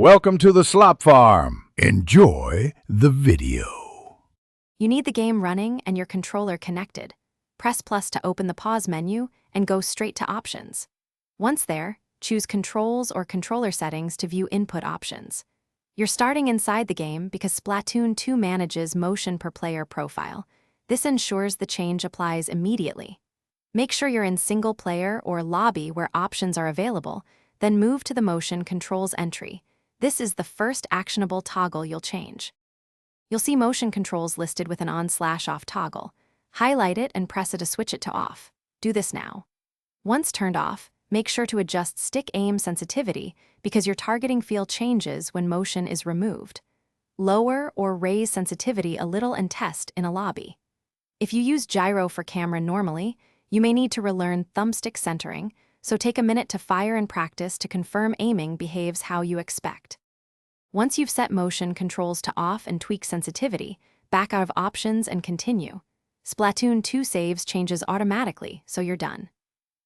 Welcome to the Slop Farm. Enjoy the video. You need the game running and your controller connected. Press plus to open the pause menu and go straight to options. Once there, choose controls or controller settings to view input options. You're starting inside the game because Splatoon 2 manages motion per player profile. This ensures the change applies immediately. Make sure you're in single player or lobby where options are available, then move to the motion controls entry. This is the first actionable toggle you'll change. You'll see motion controls listed with an on/off toggle. Highlight it and press it to switch it to off. Do this now. Once turned off, make sure to adjust stick aim sensitivity because your targeting field changes when motion is removed. Lower or raise sensitivity a little and test in a lobby. If you use gyro for camera normally, you may need to relearn thumbstick centering, so take a minute to fire and practice to confirm aiming behaves how you expect. Once you've set motion controls to off and tweak sensitivity, back out of options and continue. Splatoon 2 saves changes automatically, so you're done.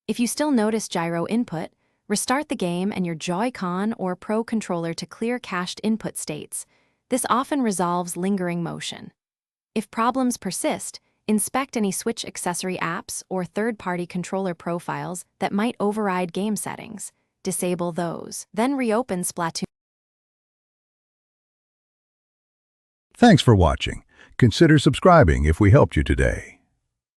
If you still notice gyro input, restart the game and your Joy-Con or Pro controller to clear cached input states. This often resolves lingering motion. If problems persist, inspect any Switch accessory apps or third-party controller profiles that might override game settings. Disable those. Then reopen Splatoon. Thanks for watching. Consider subscribing if we helped you today.